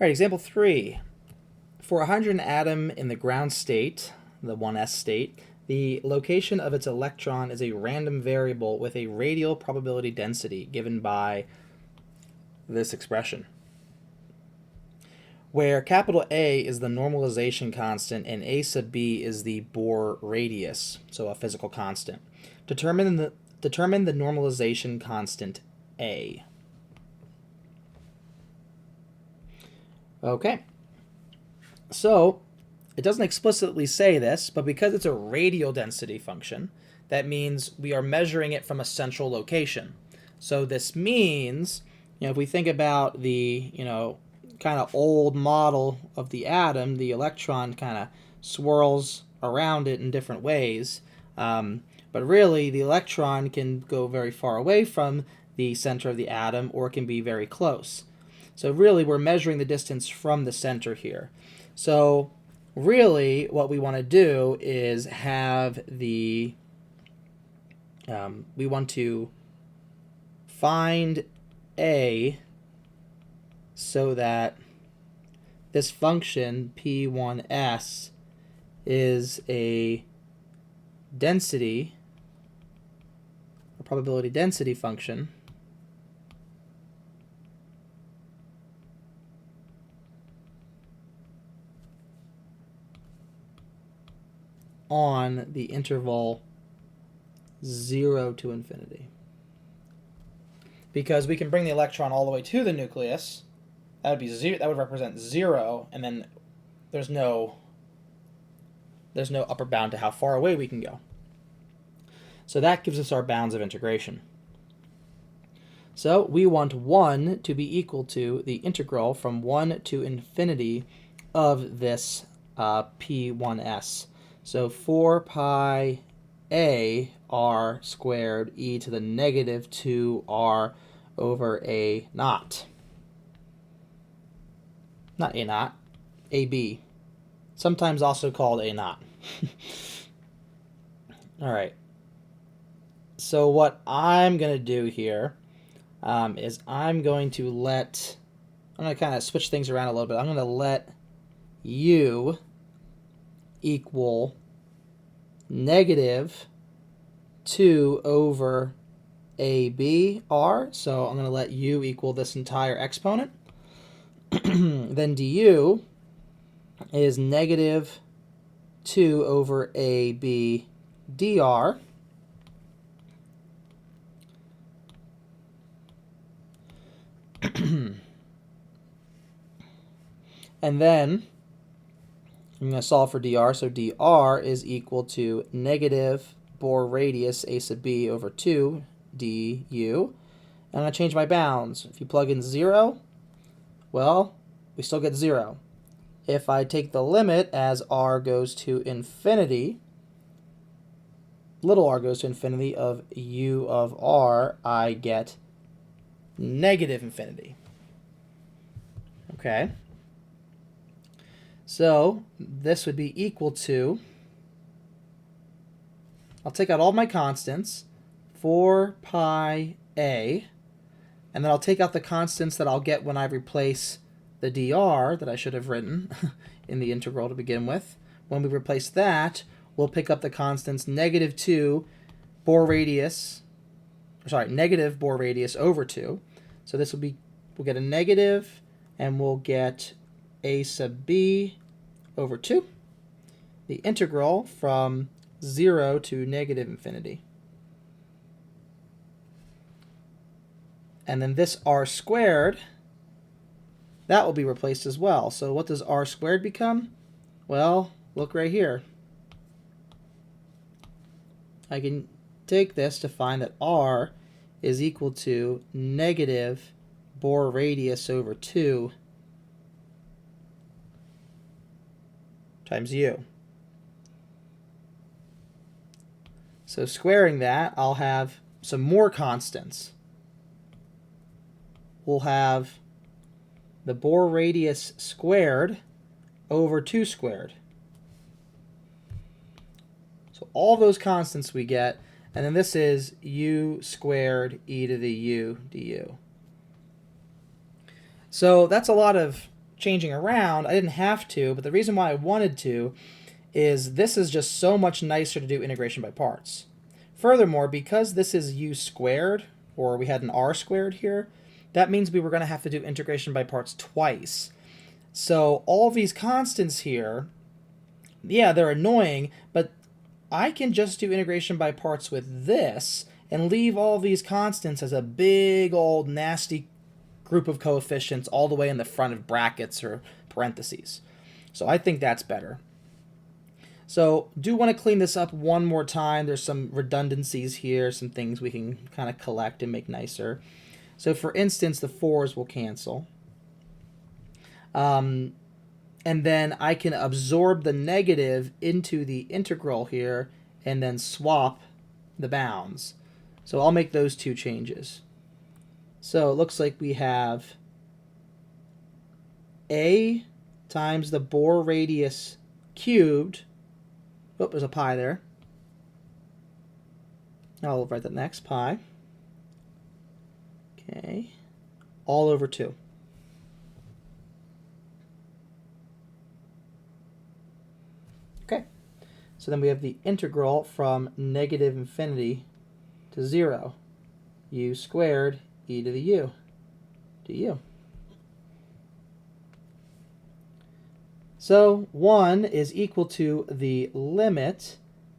right, example 3. For a hydrogen atom in the ground state, the 1s state, the location of its electron is a random variable with a radial probability density given by this expression, where capital A is the normalization constant and A sub B is the Bohr radius, so a physical constant. Determine the normalization constant A. Okay. So, it doesn't explicitly say this, but because it's a radial density function, that means we are measuring it from a central location. So this means, if we think about the, kind of old model of the atom, the electron kind of swirls around it in different ways. But really, the electron can go very far away from the center of the atom, or it can be very close. So really, we're measuring the distance from the center here. So really, what we want to do is have we want to find A so that this function P1s is a density, a probability density function on the interval 0 to infinity. Because we can bring the electron all the way to the nucleus, that would be 0, that would represent 0, and then there's no upper bound to how far away we can go. So that gives us our bounds of integration. So we want 1 to be equal to the integral from 1 to infinity of this P1s. So 4 pi a r squared e to the negative 2r over a naught. Not a naught, ab. Sometimes also called a naught. All right. So what I'm going to do here is I'm going to kind of switch things around a little bit. I'm going to let u equal negative 2 over ABR. So I'm going to let u equal this entire exponent. Then du is negative 2 over AB dr. And then I'm going to solve for dr, so dr is equal to negative Bohr radius a sub b over 2 du. And I'm going to change my bounds. If you plug in 0, well, we still get 0. If I take the limit as r goes to infinity, little r goes to infinity of u of r, I get negative infinity. Okay. So this would be equal to, I'll take out all my constants, 4 pi a, and then I'll take out the constants that I'll get when I replace the dr that I should have written in the integral to begin with. When we replace that, we'll pick up the constants negative 2 Bohr radius, negative Bohr radius over 2. So this will be, we'll get a negative, and we'll get a sub b over 2, the integral from 0 to negative infinity. And then this r squared, that will be replaced as well. So what does r squared become? Well, look right here. I can take this to find that r is equal to negative Bohr radius over 2 times u. So squaring that, I'll have some more constants. We'll have the Bohr radius squared over 2 squared. So all those constants we get, and then this is u squared e to the u du. So that's a lot of changing around. I didn't have to, but the reason why I wanted to is this is just so much nicer to do integration by parts. Furthermore, because this is u squared, or we had an r squared here, that means we were going to have to do integration by parts twice. So all these constants here, yeah, they're annoying, but I can just do integration by parts with this and leave all these constants as a big old nasty group of coefficients all the way in the front of brackets or parentheses. So I think that's better. So do want to clean this up one more time. There's some redundancies here, some things we can kind of collect and make nicer. So for instance, the 4's will cancel. And then I can absorb the negative into the integral here and then swap the bounds. So I'll make those two changes. So it looks like we have a times the Bohr radius cubed. Oh, there's a pi there. I'll write that next, pi. Okay. All over 2. Okay. So then we have the integral from negative infinity to 0. U squared e to the u du. So 1 is equal to the limit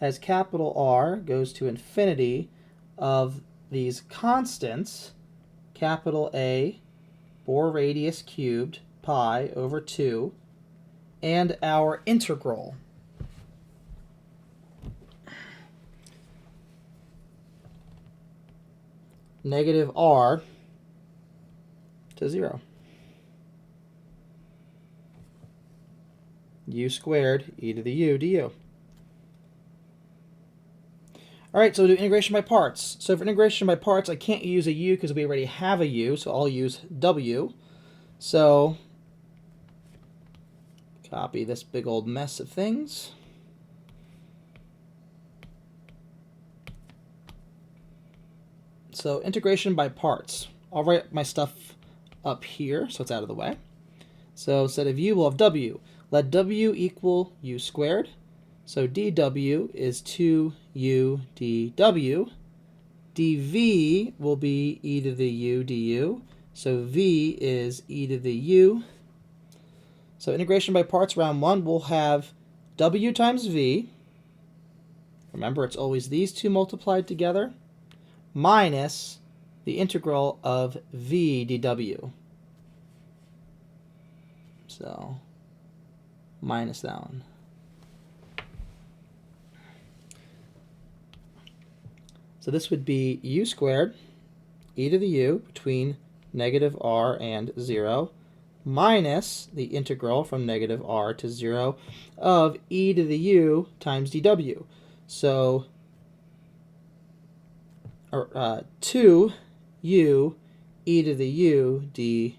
as capital R goes to infinity of these constants, capital A, Bohr radius cubed, pi over 2, and our integral. Negative R to 0. U squared e to the u du. All right, so we'll do integration by parts. So for integration by parts, I can't use a u because we already have a u, so I'll use w. So copy this big old mess of things. So integration by parts. I'll write my stuff up here so it's out of the way. So instead of u, we'll have w. Let w equal u squared. So dw is 2u dw. dv will be e to the u du. So v is e to the u. So integration by parts round 1, we'll have w times v. Remember, it's always these two multiplied together, minus the integral of v dw. So minus that one. So this would be u squared e to the u between negative r and 0 minus the integral from negative r to 0 of e to the u times dw. So 2u e to the u du.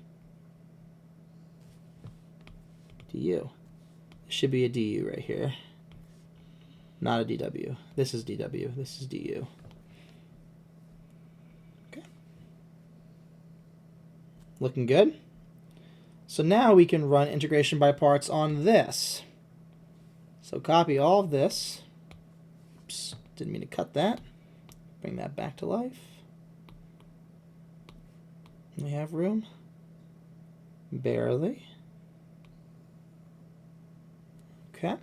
It should be a du right here, not a dw. This is dw, this is du. Okay. Looking good. So now we can run integration by parts on this. So copy all of this. Oops, didn't mean to cut that. Bring that back to life. We have room. Barely. Okay.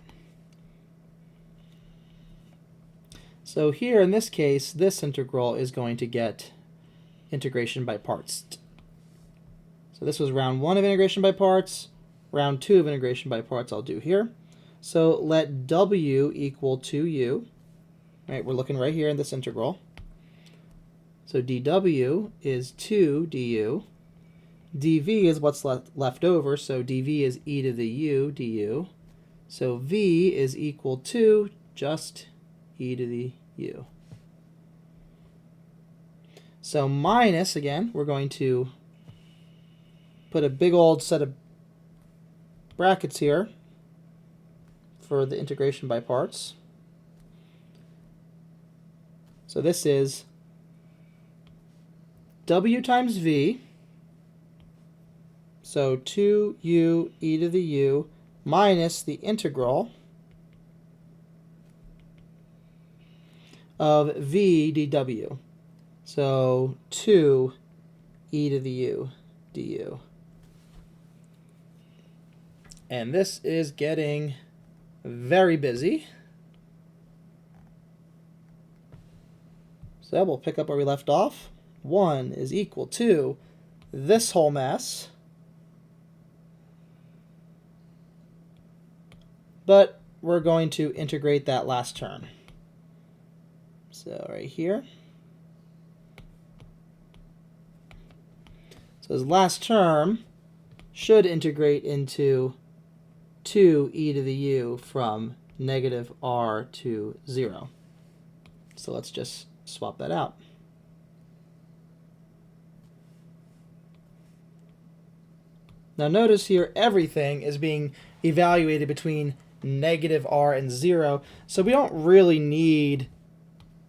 So here in this case, this integral is going to get integration by parts. So this was round 1 of integration by parts. Round 2 of integration by parts I'll do here. So let w equal 2u. Right, we're looking right here in this integral. So dw is 2 du. dv is what's left over, so dv is e to the u du. So v is equal to just e to the u. So minus, again, we're going to put a big old set of brackets here for the integration by parts. So this is w times v. So 2u e to the u minus the integral of v dw. So 2 e to the u du. And this is getting very busy. So we'll pick up where we left off. 1 is equal to this whole mess. But we're going to integrate that last term. So right here. So this last term should integrate into 2 e to the u from negative r to 0. So let's just swap that out. Now notice here everything is being evaluated between negative r and 0, so we don't really need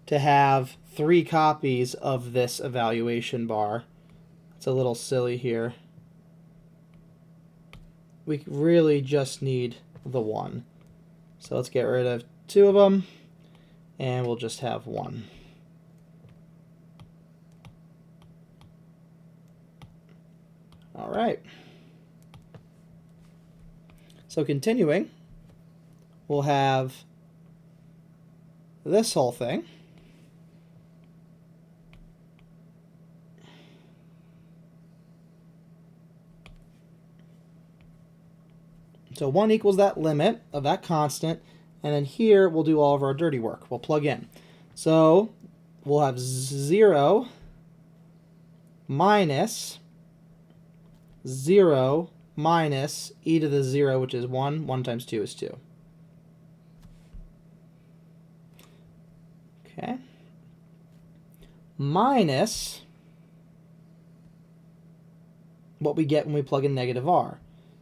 to have 3 copies of this evaluation bar. It's a little silly here. We really just need the 1. So let's get rid of 2 of them, and we'll just have 1. All right. So continuing, we'll have this whole thing. So 1 equals that limit of that constant, and then here we'll do all of our dirty work. We'll plug in. So we'll have 0 minus 0 minus e to the 0, which is 1. 1 times 2 is 2. Okay. Minus what we get when we plug in negative r.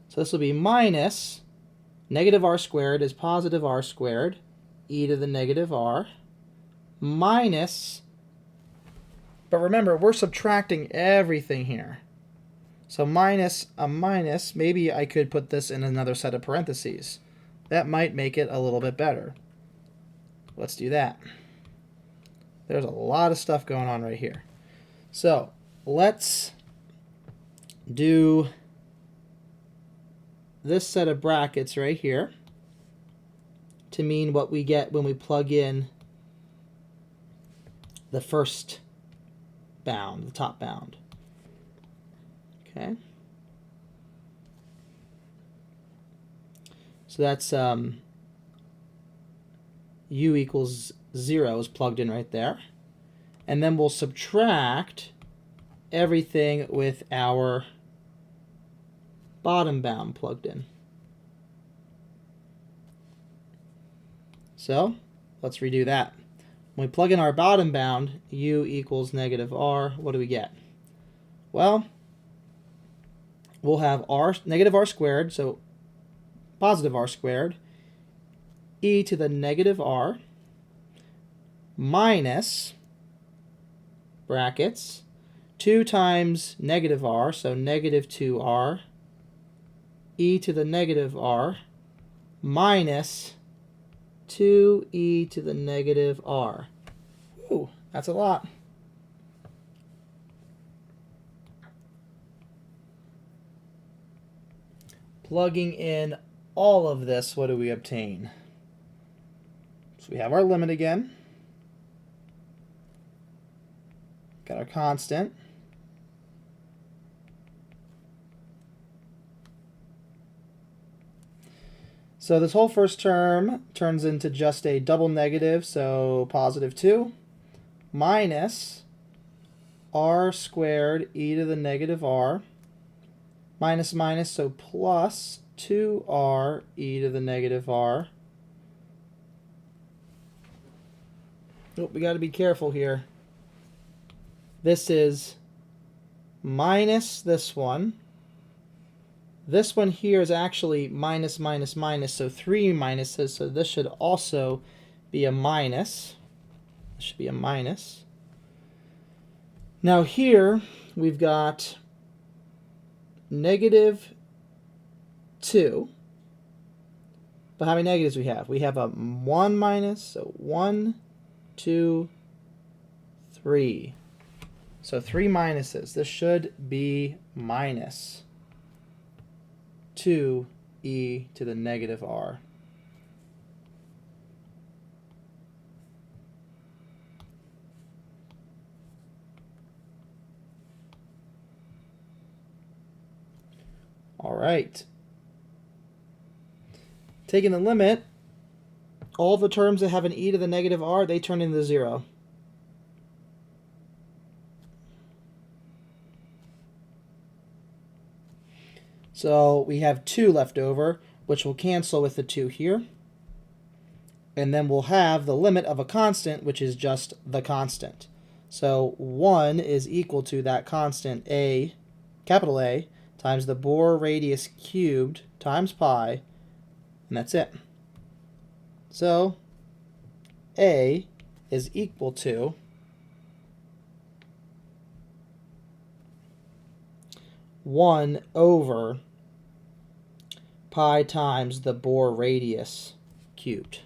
So this will be minus negative r squared is positive r squared, e to the negative r, minus, but remember, we're subtracting everything here. So minus a minus, maybe I could put this in another set of parentheses. That might make it a little bit better. Let's do that. There's a lot of stuff going on right here. So let's do this set of brackets right here to mean what we get when we plug in the first bound, the top bound. Okay. So that's u equals 0 is plugged in right there. And then we'll subtract everything with our bottom bound plugged in. So let's redo that. When we plug in our bottom bound, u equals negative r, what do we get? Well, we'll have r, negative r squared, so positive r squared, e to the negative r, minus, brackets, 2 times negative r, so negative 2r, e to the negative r, minus 2e to the negative r. Ooh, that's a lot. Plugging in all of this, what do we obtain? So we have our limit again. Got our constant. So this whole first term turns into just a double negative, so positive 2, minus r squared e to the negative r, minus minus, so plus 2r e to the negative r. Oh, we got to be careful here. This is minus this one. This one here is actually minus, minus, minus, so 3 minuses, so this should also be a minus. This should be a minus. Now here, we've got negative 2. But how many negatives we have? We have a 1 minus, so 1, 2, 3. So 3 minuses. This should be minus 2e to the negative r. All right. Taking the limit, all the terms that have an e to the negative r, they turn into 0. So we have 2 left over, which will cancel with the 2 here. And then we'll have the limit of a constant, which is just the constant. So 1 is equal to that constant a, capital A, times the Bohr radius cubed times pi, and that's it. So a is equal to 1 over pi times the Bohr radius cubed.